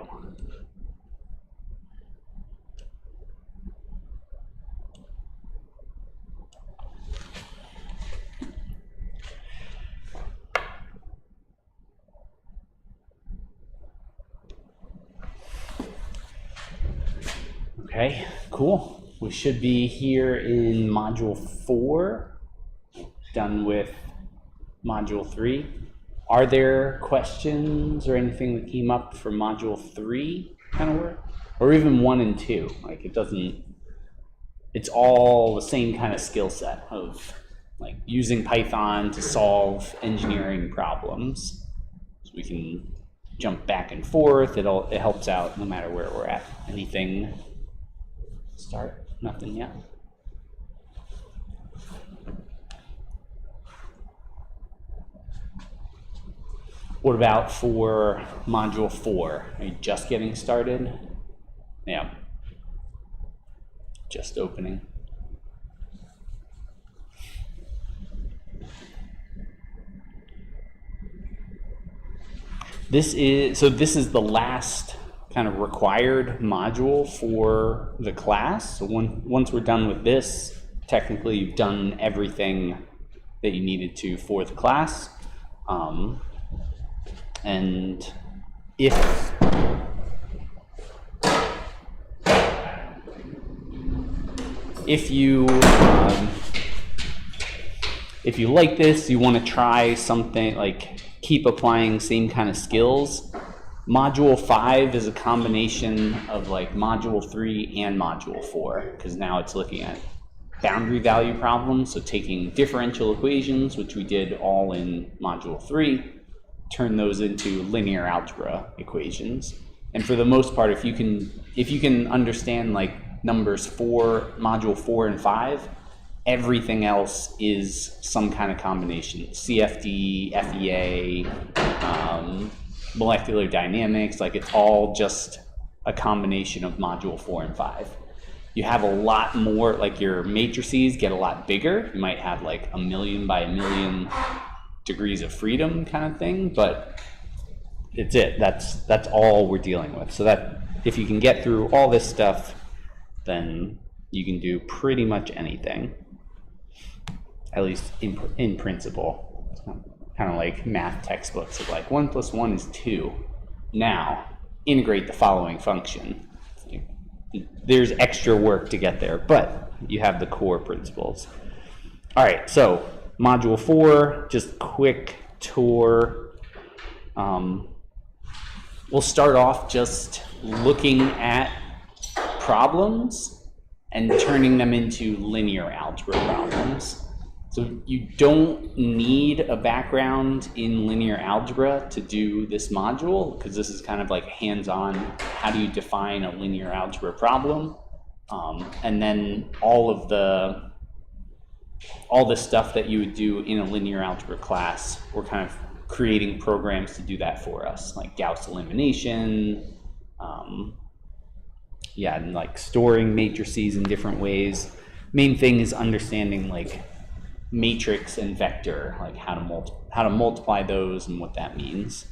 go. Okay, cool. We should be here in module 4, done with module 3. Are there questions or anything that came up for module 3 kind of work? Or even 1 and 2? Like it's all the same kind of skill set of like using Python to solve engineering problems. So we can jump back and forth. It helps out no matter where we're at. Anything? Start? Nothing yet. What about for module 4? Are you just getting started? Yeah. Just opening. This is the last kind of required module for the class. So once we're done with this, technically you've done everything that you needed to for the class. And if you like this, you want to try something like keep applying same kind of skills. Module 5 is a combination of like module 3 and module 4, because now it's looking at boundary value problems. So taking differential equations, which we did all in module 3, turn those into linear algebra equations. And for the most part, if you can understand like numbers module 4 and 5, everything else is some kind of combination. CFD, FEA, molecular dynamics, like it's all just a combination of module 4 and 5. You have a lot more, like your matrices get a lot bigger. You might have like 1,000,000 by 1,000,000 degrees of freedom kind of thing, but it's it. That's all we're dealing with. So that if you can get through all this stuff, then you can do pretty much anything, at least in principle. Kind of like math textbooks of like 1 + 1 is 2. Now integrate the following function. There's extra work to get there, but you have the core principles. All right, so module 4, just quick tour. We'll start off just looking at problems and turning them into linear algebra problems. So you don't need a background in linear algebra to do this module, because this is kind of like hands-on. How do you define a linear algebra problem? And then all the stuff that you would do in a linear algebra class, we're kind of creating programs to do that for us, like Gauss elimination, and like storing matrices in different ways. Main thing is understanding like matrix and vector, like how to multiply those and what that means.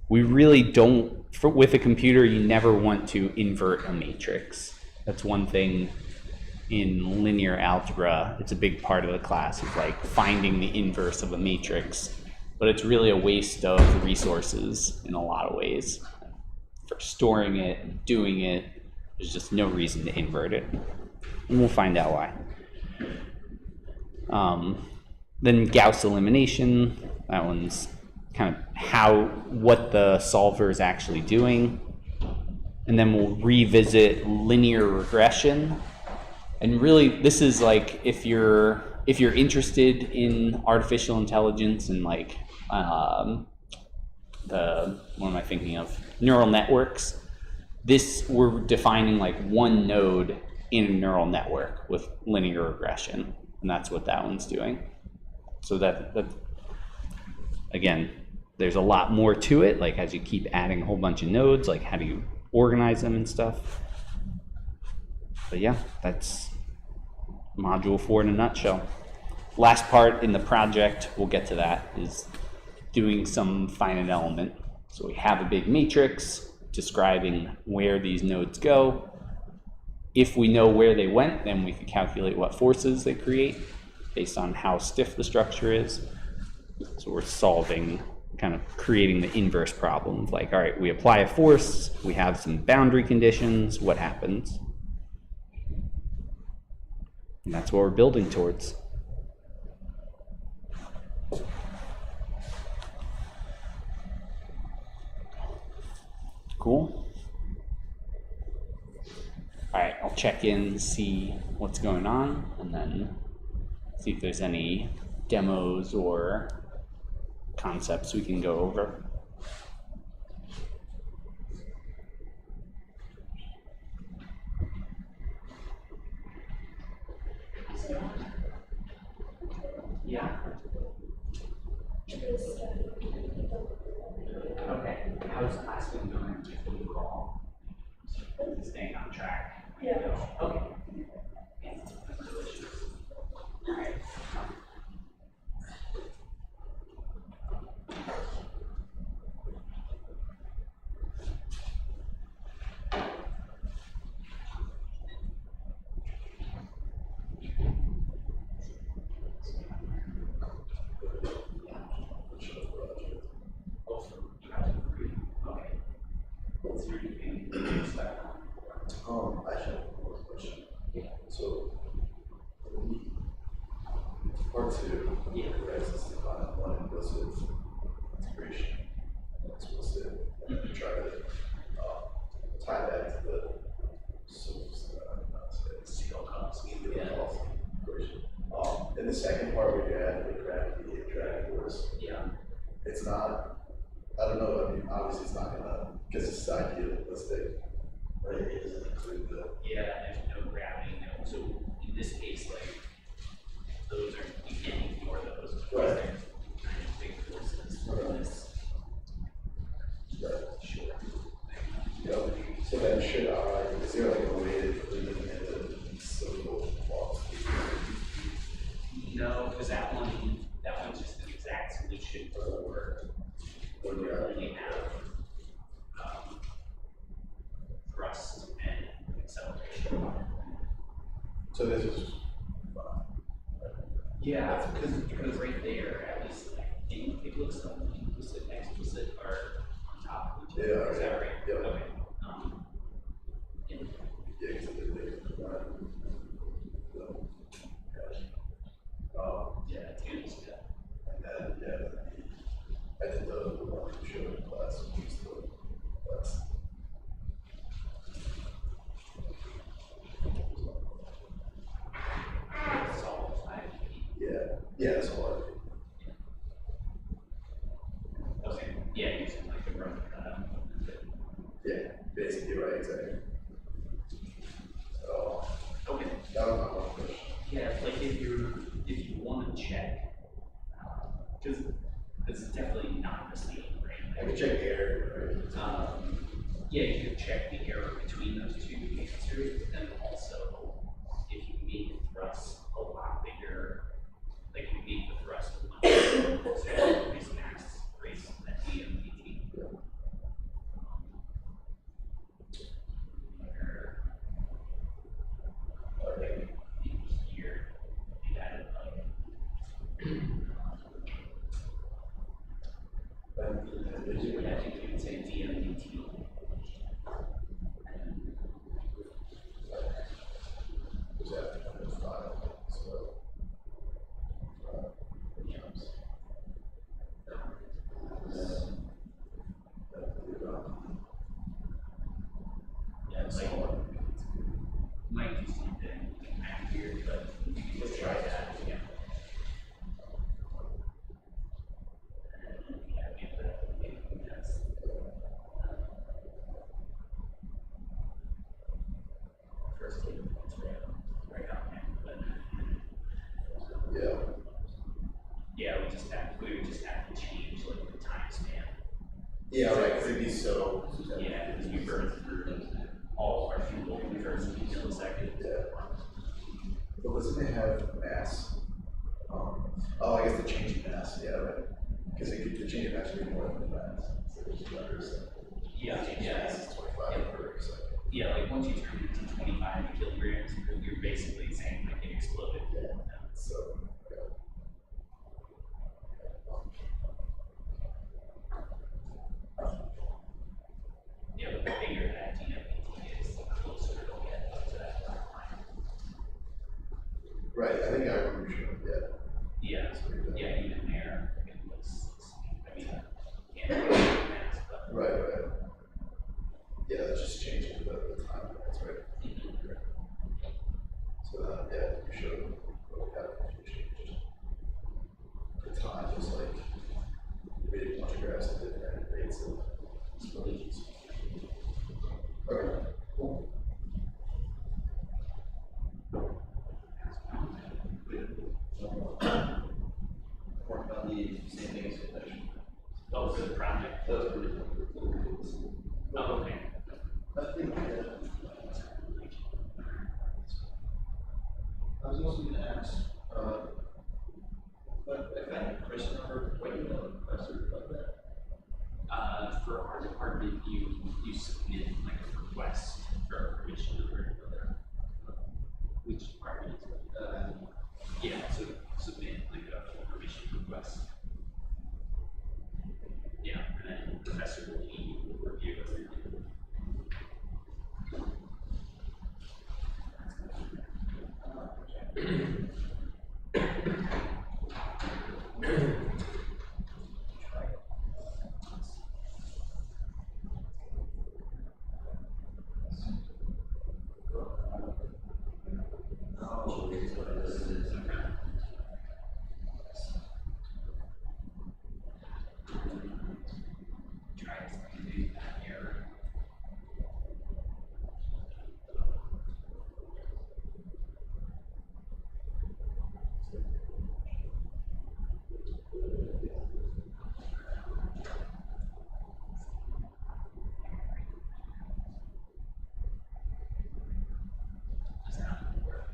We really don't, with a computer, you never want to invert a matrix. That's one thing in linear algebra. It's a big part of the class, is like finding the inverse of a matrix, but it's really a waste of resources in a lot of ways. For storing it and doing it, there's just no reason to invert it, and we'll find out why. Then Gauss elimination, that one's kind of what the solver is actually doing. And then we'll revisit linear regression. And really, this is like if you're interested in artificial intelligence and like what am I thinking of? Neural networks. We're defining like one node in a neural network with linear regression. And that's what that one's doing. So that again, there's a lot more to it. Like as you keep adding a whole bunch of nodes, like how do you organize them and stuff. But yeah, that's module 4 in a nutshell. Last part in the project, we'll get to that, is doing some finite element. So we have a big matrix, describing where these nodes go. If we know where they went, then we can calculate what forces they create based on how stiff the structure is. So we're solving, kind of creating the inverse problem. Like, all right, we apply a force, we have some boundary conditions, what happens? And that's what we're building towards. Cool. All right, I'll check in, see what's going on, and then see if there's any demos or concepts we can go over. Yeah. Okay. How's class been going before the call? Staying on track? Yeah. Okay. All right. I actually have one more question. So, part two, right, this is one implicit integration, and explicit, and then try to tie that to the equation. In the second part where you add the drag force, it's not, I don't know, I mean, obviously it's not gonna, because it's idealistic, right? It doesn't include the. Yeah, there's no gravity, no. So in this case, like, those are, you can't ignore those. Right. They're kind of big forces for this. Right. Sure. Yeah. So then should I, is there like a way to put it in the civil law? No, because that one's just an exact solution for when we already have thrust and acceleration. So this is. Yeah, because right there, at least, it looks like implicit, explicit are on top of each other. Yeah, Is that right? yeah. Okay. Yeah. Yeah, because Yeah, it's gonna be good. and then, I did the one you showed in class, which is the class. Solve 5. Yeah, that's all I Okay. Yeah, using like the rough Yeah, basically, right, exactly. So, Okay. that was my one question. Yeah, like if you want to check, because this is definitely not the same, right? I can check the area, right? Yeah, you can check the error between those two answers, but then also if you make the thrust a lot bigger, like you make the thrust a lot bigger, so increase max race at DMPT. Like in here, you added I think you would say DMPT. Was that kind of file, so. Yeah, it's like, might do something back here, but you can just try that again. Yeah, maybe that's. First thing, it's right on there, but. Yeah, Yeah, we would just have to change like the time span. yeah, right, because it'd be so. Yeah, because we burn through all of our fuel in the first millisecond. Yeah. But doesn't it have mass? Oh, I guess the changing mass, yeah, right. Because the changing mass would be more than the mass. So it's just understand. Yeah, This is 25 per second. yeah, like once you turn it to 25 kilograms, you're basically saying like it exploded. So, Yeah, but the bigger that DMPT is, the closer it'll get to that line. right, I think I remember showing, Yeah, yeah, even there, it looks, I mean, can't really do math, but. right. Yeah, that's just changing the time, that's right. So you showed what we had to change. The time was like, we didn't want to graphs at different rates of explosions. Okay, cool. Working on the same thing as connection. Oh, for the project? That was really cool. Oh, okay. I think, I was also going to ask, but I found a question number, what email request or like that? For our department, you submit like a request for a permission number. Which department? Yeah, so submit like a permission request. Yeah, and then professor will review it. Oh, it's what it is. Try to do that error. Does that work?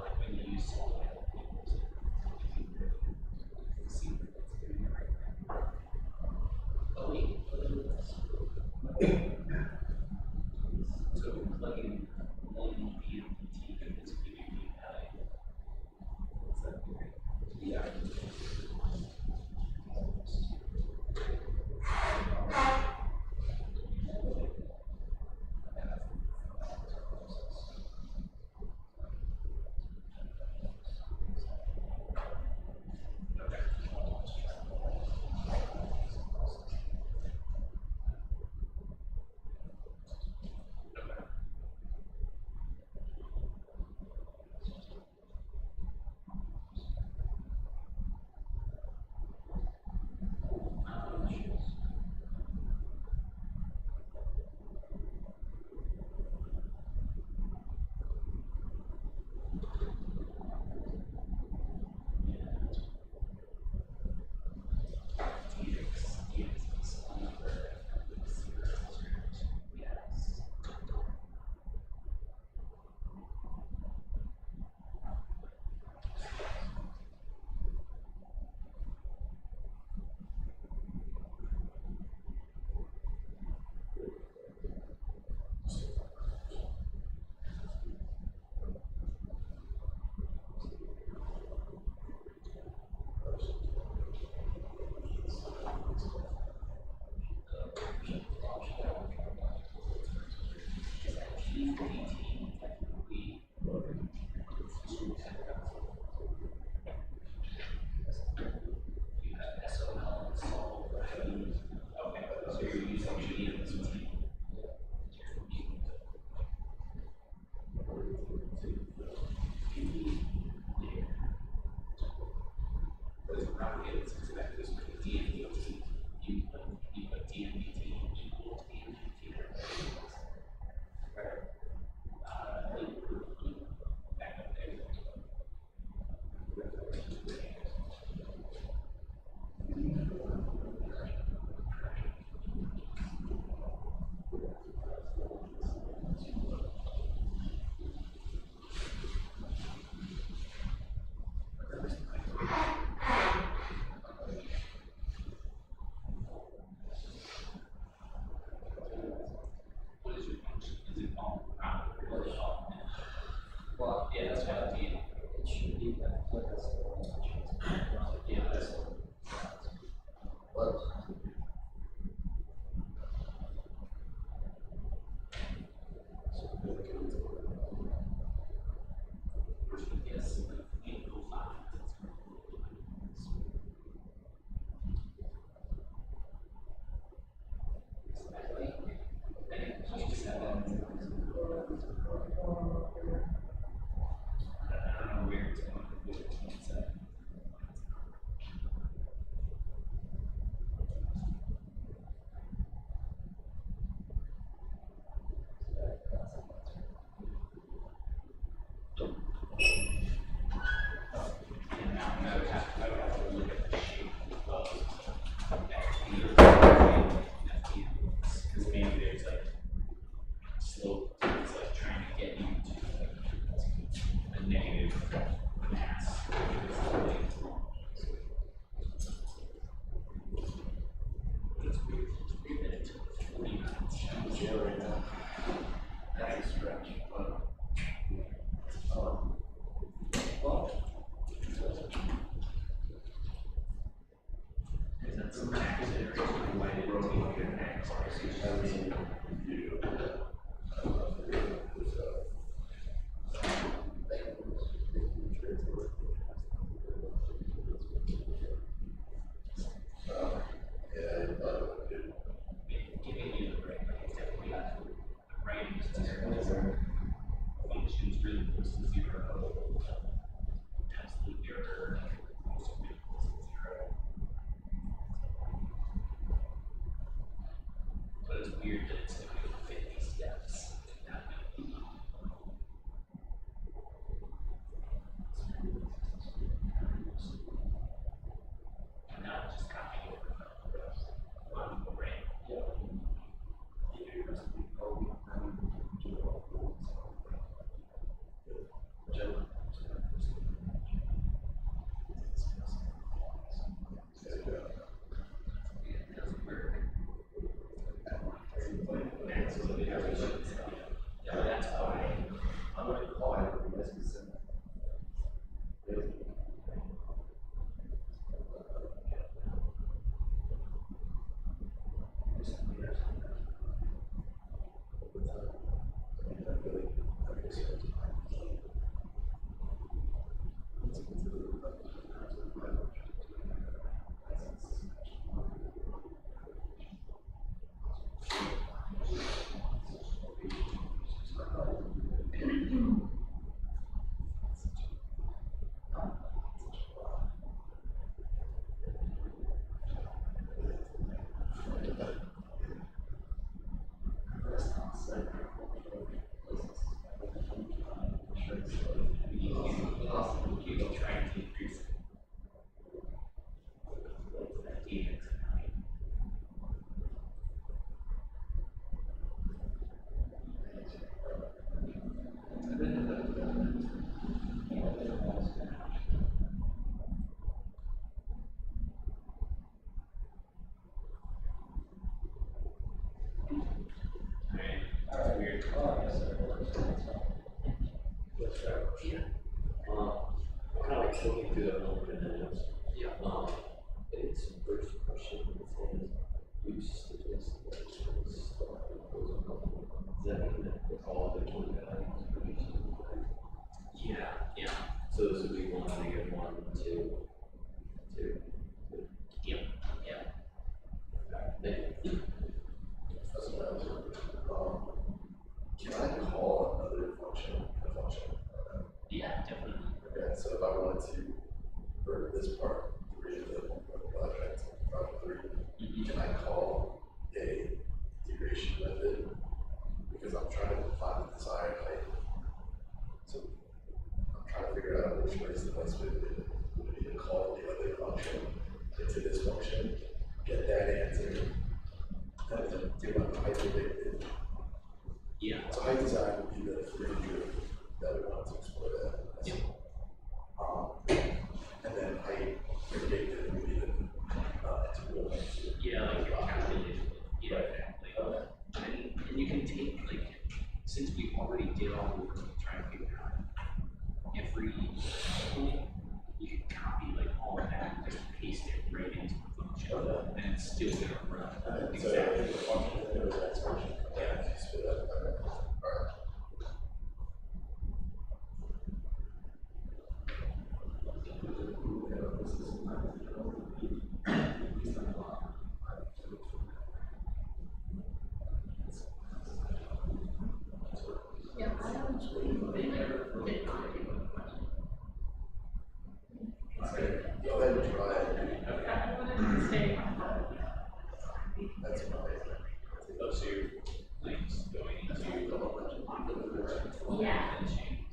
Like when you use see what it's doing right now. Oh wait. So plug in one DMPT and it's giving me value. What's that? Yeah. Giving you the break, it's definitely got the writing is terrible. Functions really close to zero. Absolute error, also really close to zero. But it's weird that it's going to go 50 steps. Not gonna be. And now it's just copying over on the brain. It doesn't work. Yeah, that's why. I'm gonna call it, this is You can try to increase it. That's weird. Kind of like looking through the open. Yeah. It's the first question. It says, use statistics. Does that mean that all the key values? Yeah. So this would be 1, -1, 2, 2. Yep. Thank you. That's what I was can I call another function a function? Yeah, definitely. Okay, so if I wanted to, for this part 3 of the project, project 3, can I call a integration method? Because I'm trying to find the desired height. So I'm trying to figure out which way is the best way to do it. Would it be to call the other function into this function, get that answer, and then do my height predicted. Yeah. So height design would be the 300 that we want to explore that. Yep. And then height predicted would be the integral. Yeah, like your calculation. Yeah, Right. exactly. Okay. And you can take, like, since we already did all the work to try to figure out every point, you can copy like all of that and just paste it right into a function. Okay. And it's still gonna run. So Exactly. the function is the next function. Yeah. So that, okay. All right. Go ahead and try it. That's fine. Those two links going into Yeah. finishing.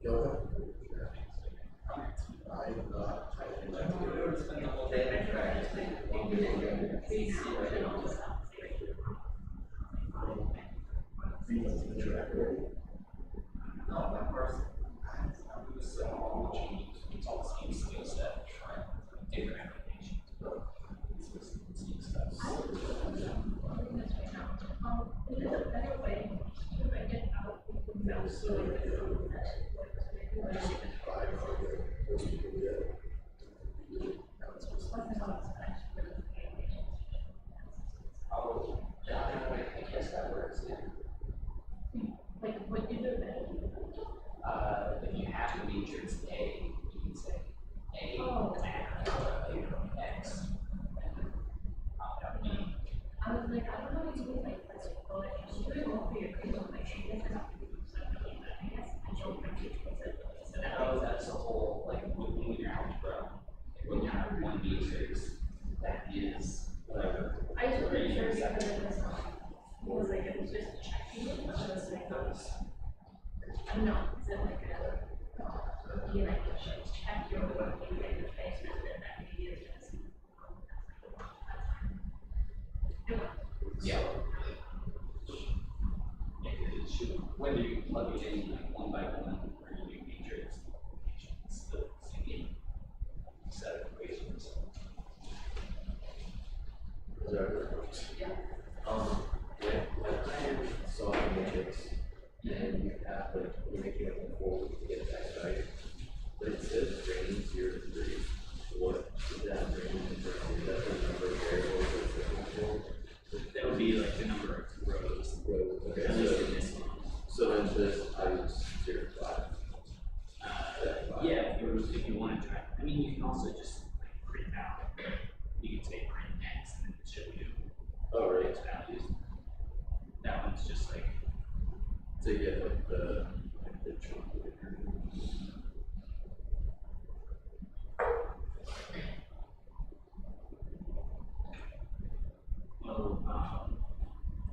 Go ahead. I'm not. The track, right? It's all the same skill set, different applications. It's the same stuff. Is it a better way to write it out? Yeah. Yeah, 'cause it should, whether you plug it in like one by one or you do matrix, it's the same set of equations. When I saw the matrix, and you have like, you're making up a forward to get that right, but it says range 0 to 3. What is that range? Is that the number of variables that's looking for? That would be like the number of rows. Rows, okay, At least in this one. so in this, I use 0 to 5. Yeah, if you want to try, I mean, you can also just like print out, you can say print X and then it show you Oh, right. X values. That one's just like, To get like the true. well,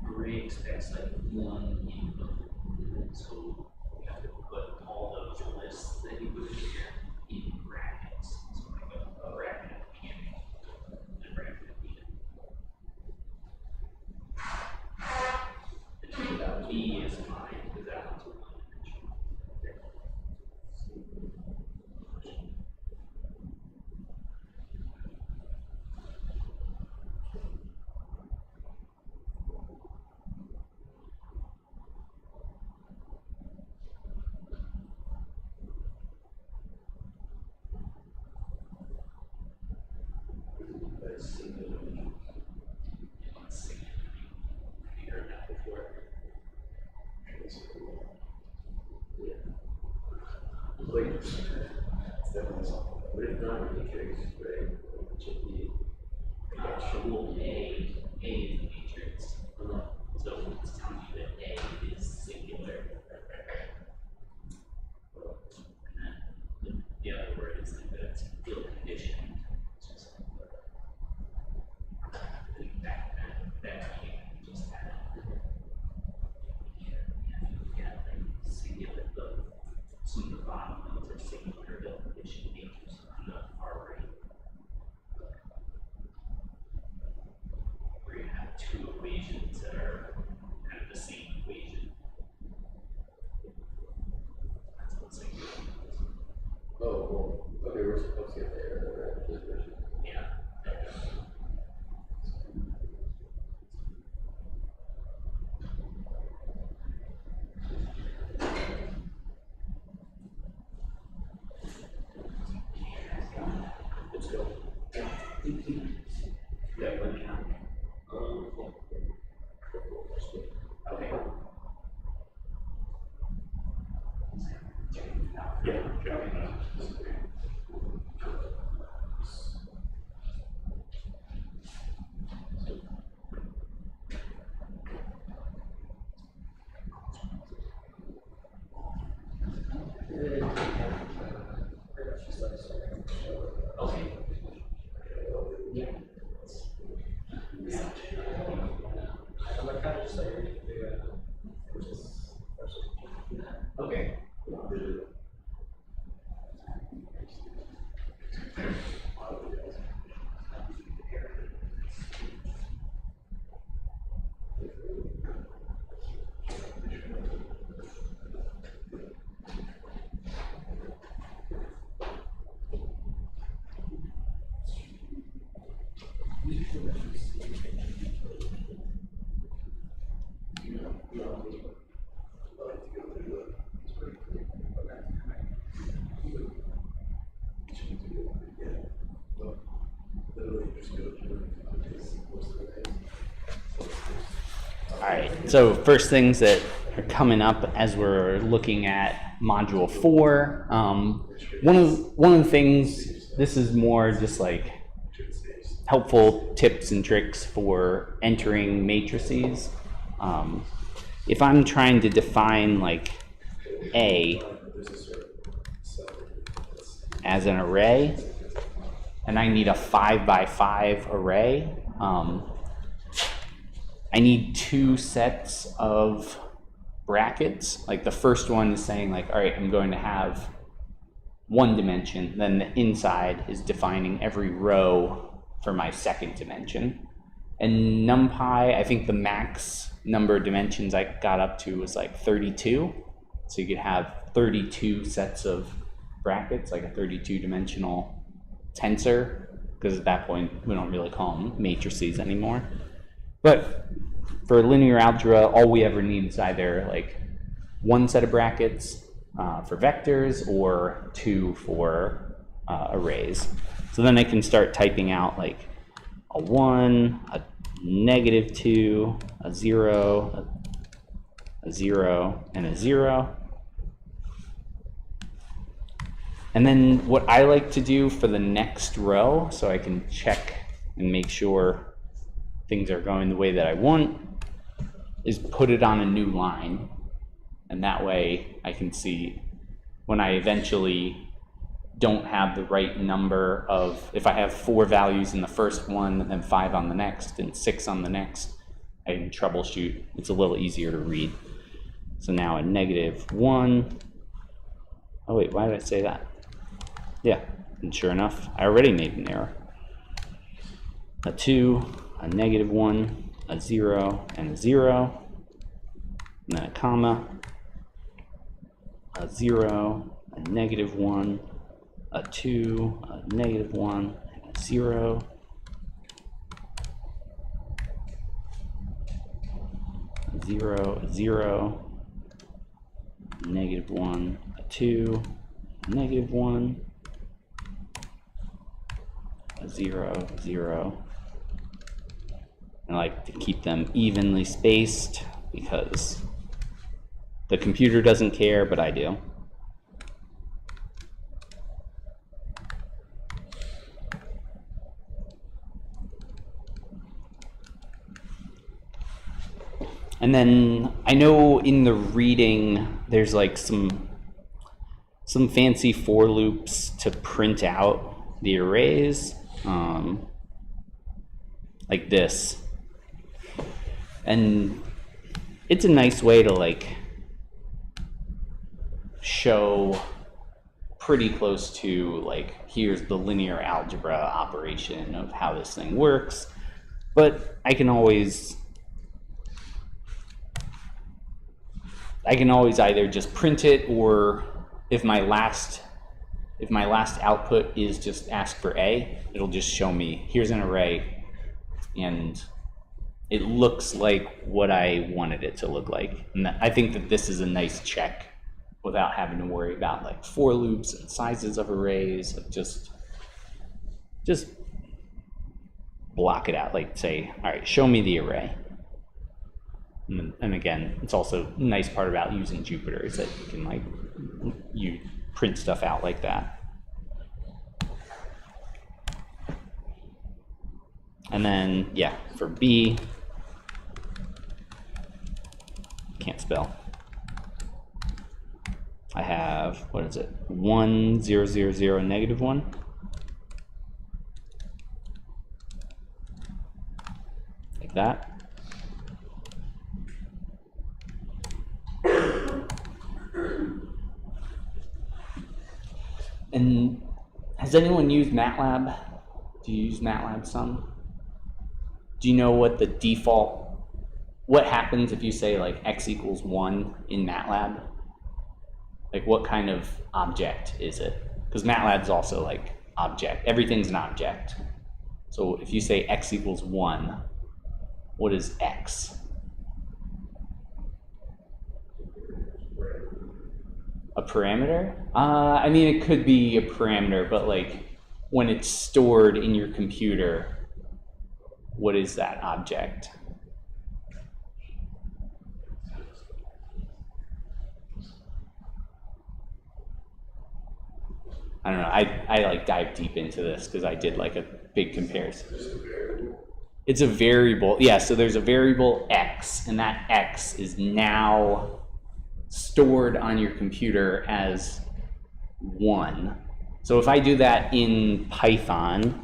array expects like one input, so you have to put all those lists that you put in here in brackets, so like a bracket at the beginning, and a bracket at the end. And that B is fine, because that one's one dimensional. Let's see. Have you heard that before? Like, It's definitely something. but if not a matrix, right? It should be. Well, A is the matrix. So it's telling you that A is singular. And then the other word is like that it's field condition. It's just that you just have. Yeah, like singular, some of the bottom ones are singular field condition features on the far right. Where you have two equations that are kind of the same equation. That's what singular is. Oh, well, okay, we're supposed to get there, right? This version. Yeah. Let's go. Yeah, let me know. Okay. Okay. Yeah. Okay. All right, so first things that are coming up as we're looking at Module 4, one of the things, this is more just like helpful tips and tricks for entering matrices. If I'm trying to define like A as an array, and I need a 5 by 5 array, I need two sets of brackets. Like the first one is saying like, all right, I'm going to have one dimension, then the inside is defining every row for my second dimension. And NumPy, I think the max number of dimensions I got up to was like 32. So you could have 32 sets of brackets, like a 32 dimensional tensor, because at that point we don't really call them matrices anymore. But for linear algebra, all we ever need is either like one set of brackets for vectors or two for arrays. So then I can start typing out like a 1, a -2, a 0, a 0, and a 0. And then what I like to do for the next row, so I can check and make sure things are going the way that I want, is put it on a new line. And that way I can see when I eventually don't have the right number of, if I have 4 values in the first one, and then 5 on the next, and 6 on the next, I can troubleshoot. It's a little easier to read. So now a -1. Oh wait, why did I say that? Yeah, and sure enough, I already made an error. A 2, a -1, a 0, and a 0, and then a comma, a 0, a -1, a 2, a -1, and a 0, a 0, a 0, -1, a 2, a -1, a 0, 0. I like to keep them evenly spaced because the computer doesn't care, but I do. And then I know in the reading there's like some fancy for loops to print out the arrays, like this. And it's a nice way to like show pretty close to like, here's the linear algebra operation of how this thing works. But I can always either just print it, or if my last output is just ask for A, it'll just show me here's an array and it looks like what I wanted it to look like. And I think that this is a nice check without having to worry about like for loops and sizes of arrays. Just block it out, like say, all right, show me the array. And again, it's also a nice part about using Jupyter is that you can like, you print stuff out like that. And then, yeah, for B, can't spell. I have, what is it? 1, 0, 0, 0, -1. Like that. And has anyone used MATLAB? Do you use MATLAB some? Do you know what the default, what happens if you say like x equals 1 in MATLAB? Like what kind of object is it? Because MATLAB is also like object, everything's an object. So if you say x equals 1, what is x? A parameter? I mean, it could be a parameter, but like when it's stored in your computer, what is that object? I don't know. I like dive deep into this because I did like a big comparison. It's a variable. Yeah, so there's a variable x, and that x is now stored on your computer as 1. So if I do that in Python,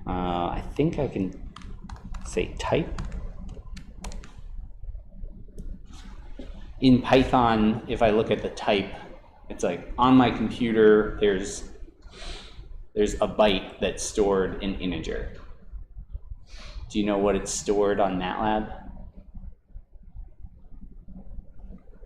I think I can say type. In Python, if I look at the type, it's like on my computer, there's there's a byte that's stored in integer. Do you know what it's stored on MATLAB?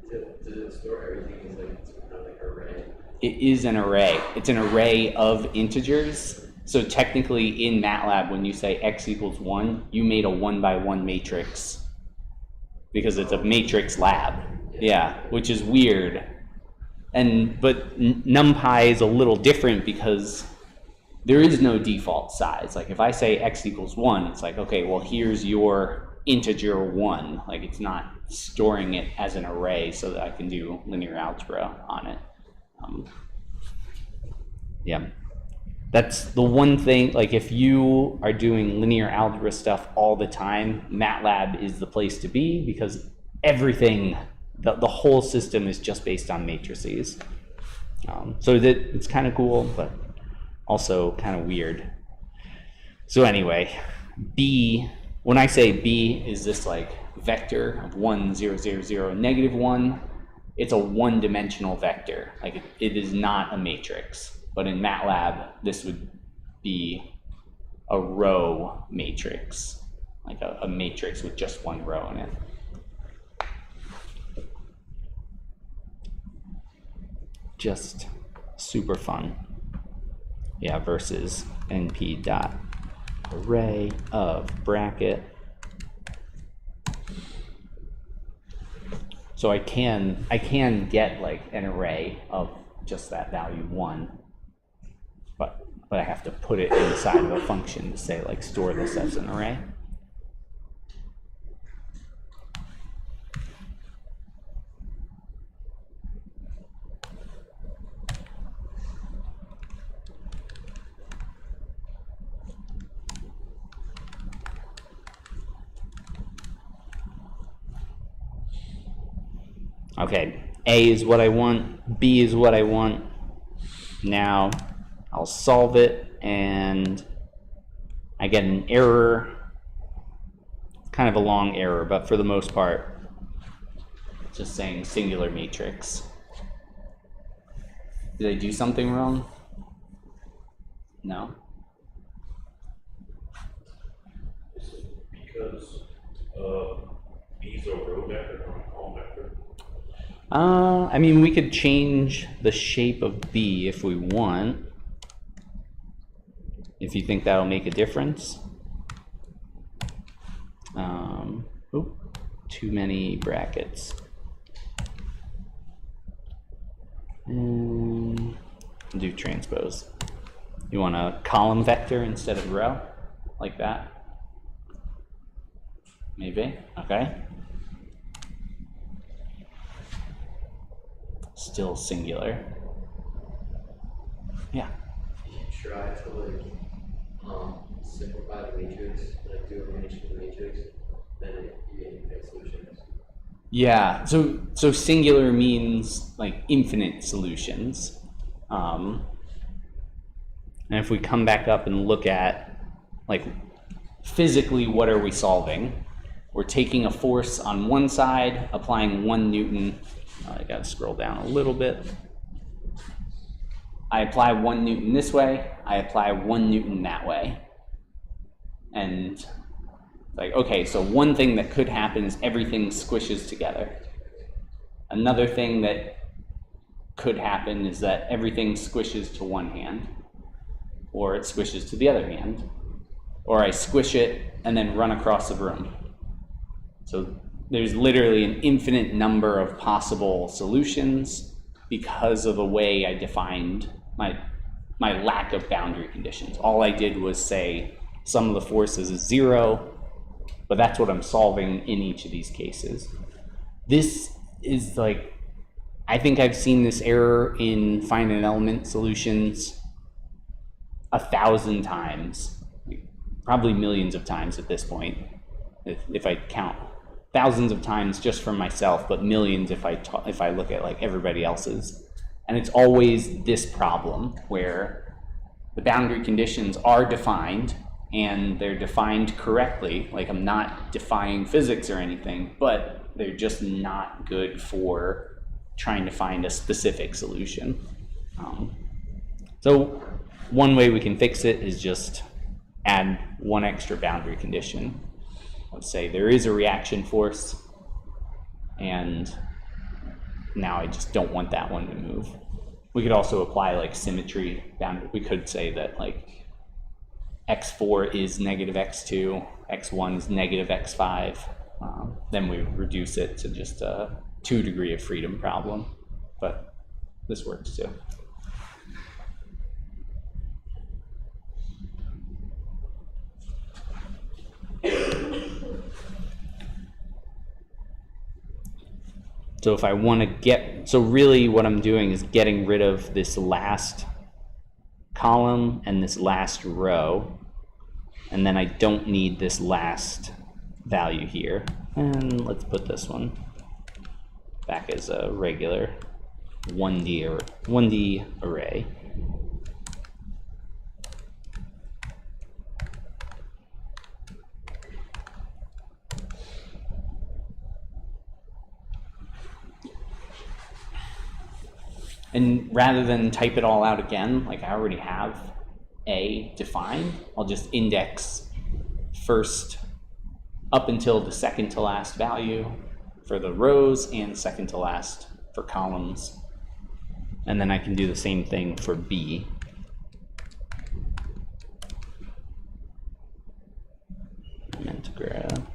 Does it store everything as like some kind of like array? It is an array. It's an array of integers. So technically in MATLAB, when you say x equals 1, you made a 1-by-1 matrix because it's a matrix lab. Yeah, which is weird. But NumPy is a little different because there is no default size. Like if I say x equals 1, it's like, okay, well, here's your integer 1. Like it's not storing it as an array so that I can do linear algebra on it. Yeah, that's the one thing, like if you are doing linear algebra stuff all the time, MATLAB is the place to be because everything, the whole system is just based on matrices. So that it's kind of cool, but also kind of weird. So anyway, B, when I say B is this like vector of 1, 0, 0, 0, negative 1, it's a one-dimensional vector. Like it is not a matrix. But in MATLAB, this would be a row matrix, like a matrix with just one row in it. Just super fun. Yeah, versus np dot array of bracket. So I can get like an array of just that value 1, but I have to put it inside of a function to say like store this as an array. Okay, A is what I want, B is what I want. Now I'll solve it and I get an error. It's kind of a long error, but for the most part, it's just saying singular matrix. Did I do something wrong? No? Because B's a row vector, not a column vector. I mean, we could change the shape of B if we want. If you think that'll make a difference. Too many brackets. And do transpose. You want a column vector instead of row, like that? Maybe, okay. Still singular. Yeah. If you try to like simplify the matrix, like do elimination of the matrix, then you get infinite solutions. Yeah, so singular means like infinite solutions. And if we come back up and look at like physically what are we solving? We're taking a force on one side, applying 1 Newton. I gotta scroll down a little bit. I apply 1 Newton this way, I apply 1 Newton that way. And like, okay, so one thing that could happen is everything squishes together. Another thing that could happen is that everything squishes to one hand, or it squishes to the other hand, or I squish it and then run across the room. So there's literally an infinite number of possible solutions because of the way I defined my lack of boundary conditions. All I did was say sum of the forces is 0, but that's what I'm solving in each of these cases. This is like, I think I've seen this error in finite element solutions 1,000 times, probably millions of times at this point, if I count. Thousands of times just from myself, but millions if I look at like everybody else's. And it's always this problem where the boundary conditions are defined and they're defined correctly. Like I'm not defying physics or anything, but they're just not good for trying to find a specific solution. So one way we can fix it is just add one extra boundary condition. Let's say there is a reaction force, and now I just don't want that one to move. We could also apply like symmetry boundary. We could say that like x4 is negative x2, x1 is negative x5. Then we reduce it to just a 2 degree of freedom problem, but this works too. So if I want to get, so really what I'm doing is getting rid of this last column and this last row, and then I don't need this last value here. And let's put this one back as a regular 1D array. And rather than type it all out again, like I already have A defined, I'll just index first up until the second to last value for the rows and second to last for columns. And then I can do the same thing for B. I meant to grab.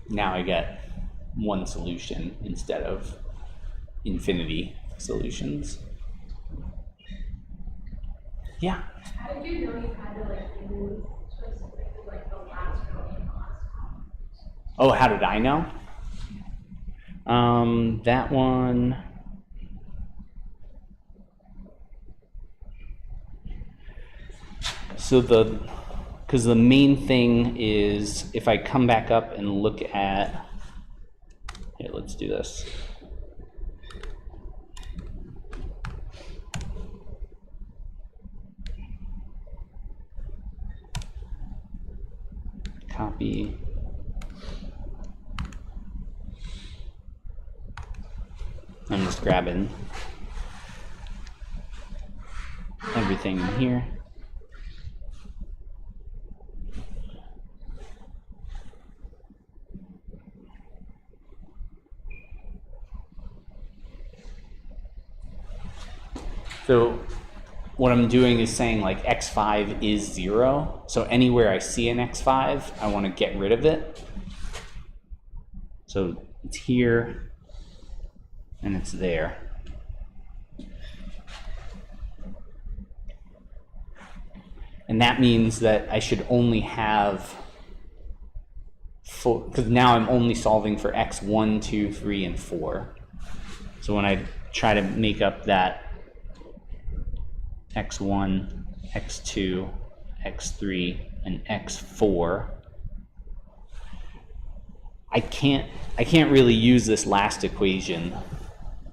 Now I get one solution instead of infinity solutions. Yeah. How did you know you had to like move specifically like the last row and the last column? Oh, how did I know? That one. So because the main thing is if I come back up and look at, here, let's do this. Copy. I'm just grabbing everything in here. So what I'm doing is saying like x5 is 0. So anywhere I see an x5, I want to get rid of it. So it's here and it's there. And that means that I should only have, because now I'm only solving for x1, 2, 3, and 4. So when I try to make up that x1, x2, x3, and x4, I can't really use this last equation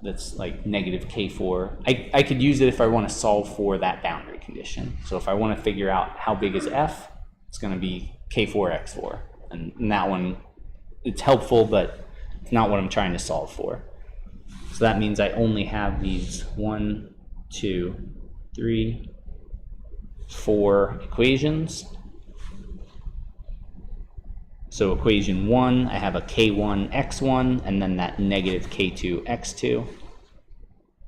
that's like negative k4. I could use it if I want to solve for that boundary condition. So if I want to figure out how big is f, it's going to be k4 x4. And that one, it's helpful, but it's not what I'm trying to solve for. So that means I only have these 1, 2, 3, 4 equations. So equation 1, I have a k1 x1 and then that negative k2 x2.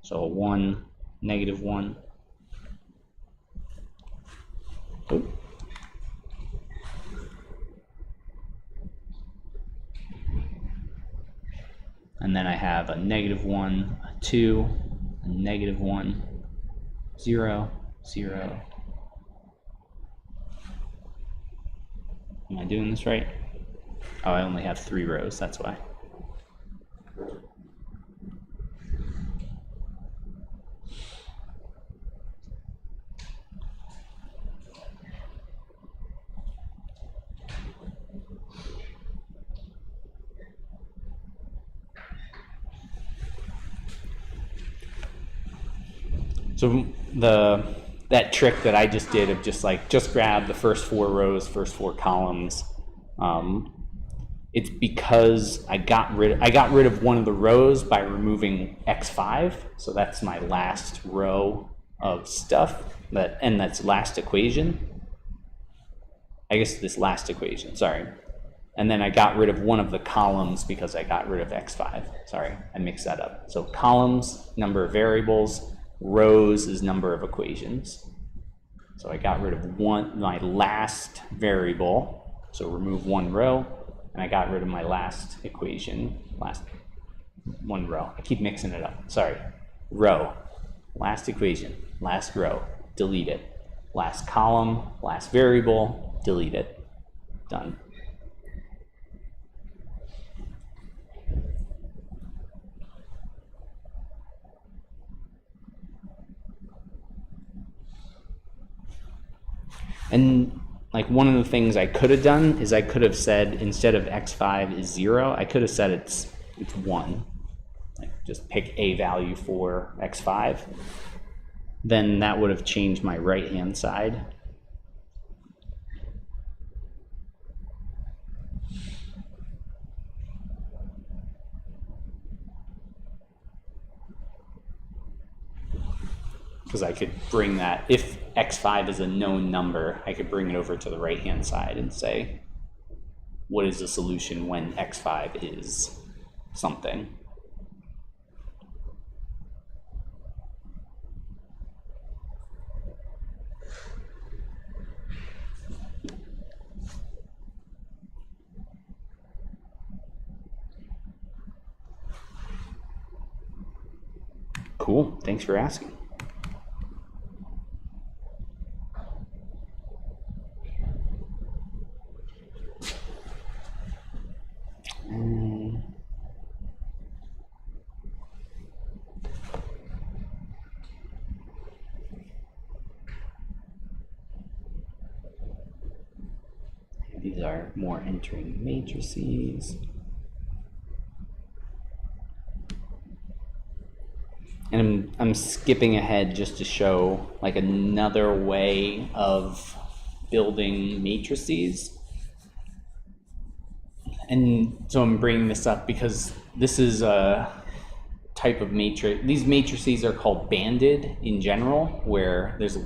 So a 1, negative 1. Oops. And then I have a negative 1, a 2, a negative 1, 0, 0. Am I doing this right? Oh, I only have 3 rows, that's why. So that trick that I just did of just grab the first 4 rows, first 4 columns, it's because I got rid of one of the rows by removing x5. So that's my last row of stuff, that's last equation. I guess this last equation, sorry. And then I got rid of one of the columns because I got rid of x5. Sorry, I mixed that up. So columns, number of variables, rows is number of equations. So I got rid of my last variable, so remove 1 row, and I got rid of my last equation, last 1 row. I keep mixing it up, sorry. Row, last equation, last row, delete it. Last column, last variable, delete it. Done. And like one of the things I could have done is I could have said instead of x5 is 0, I could have said it's 1. Like just pick a value for x5. Then that would have changed my right-hand side. Because I could bring that, if x5 is a known number, I could bring it over to the right-hand side and say, what is the solution when x5 is something? Cool, thanks for asking. These are more entering matrices. And I'm skipping ahead just to show like another way of building matrices. And so I'm bringing this up because this is a type of matrix. These matrices are called banded in general, where there's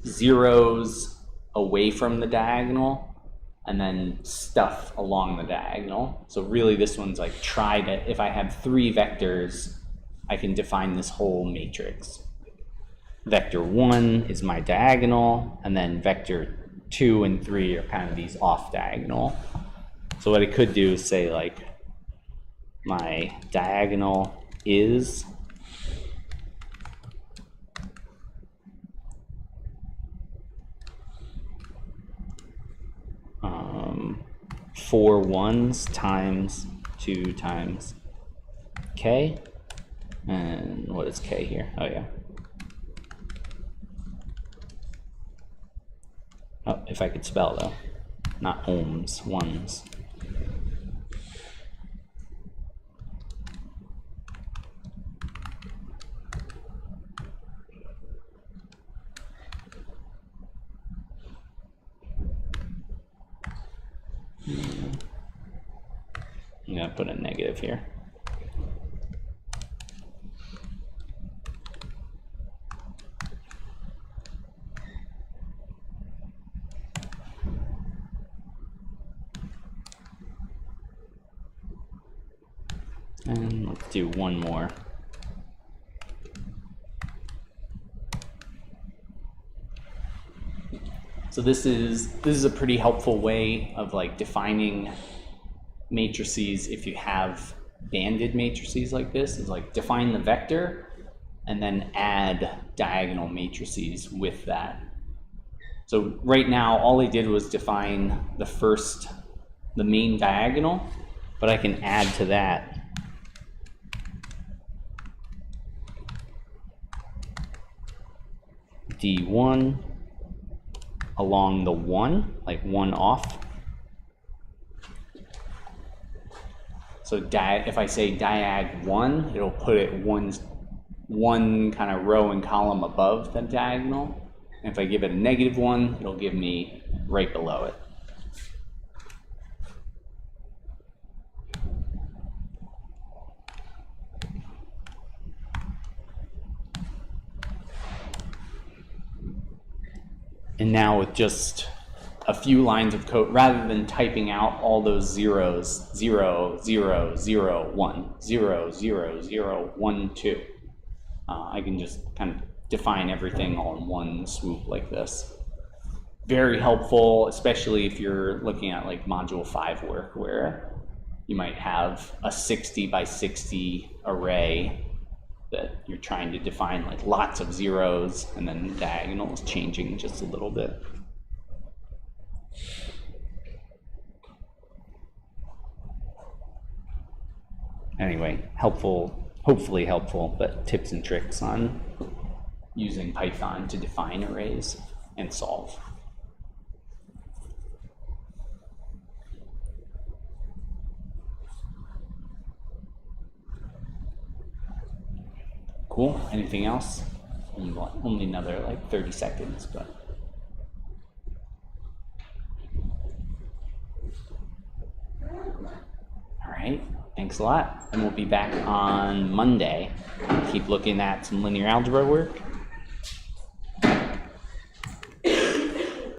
zeros away from the diagonal and then stuff along the diagonal. So really this one's like if I have 3 vectors, I can define this whole matrix. Vector 1 is my diagonal, and then vector 2 and 3 are kind of these off diagonal. So what I could do is say like my diagonal is four ones times 2 times k. And what is k here? Oh yeah. Oh, if I could spell though, not ohms, ones. I'm gonna put a negative here. And let's do one more. So this is a pretty helpful way of like defining matrices. If you have banded matrices like this, is like define the vector and then add diagonal matrices with that. So right now all I did was define the main diagonal, but I can add to that D1 along the 1, like 1 off. So if I say diag 1, it'll put it one kind of row and column above the diagonal. And if I give it a -1, it'll give me right below it. And now with just a few lines of code, rather than typing out all those zeros, 0, 0, 0, 1, 0, 0, 0, 1, 2, I can just kind of define everything all in one swoop like this. Very helpful, especially if you're looking at like module 5 work, where you might have a 60 by 60 array that you're trying to define like lots of zeros, and then diagonals changing just a little bit. Anyway, helpful, hopefully helpful, but tips and tricks on using Python to define arrays and solve. Cool. Anything else? Only another like 30 seconds, but. All right. Thanks a lot. And we'll be back on Monday. Keep looking at some linear algebra work.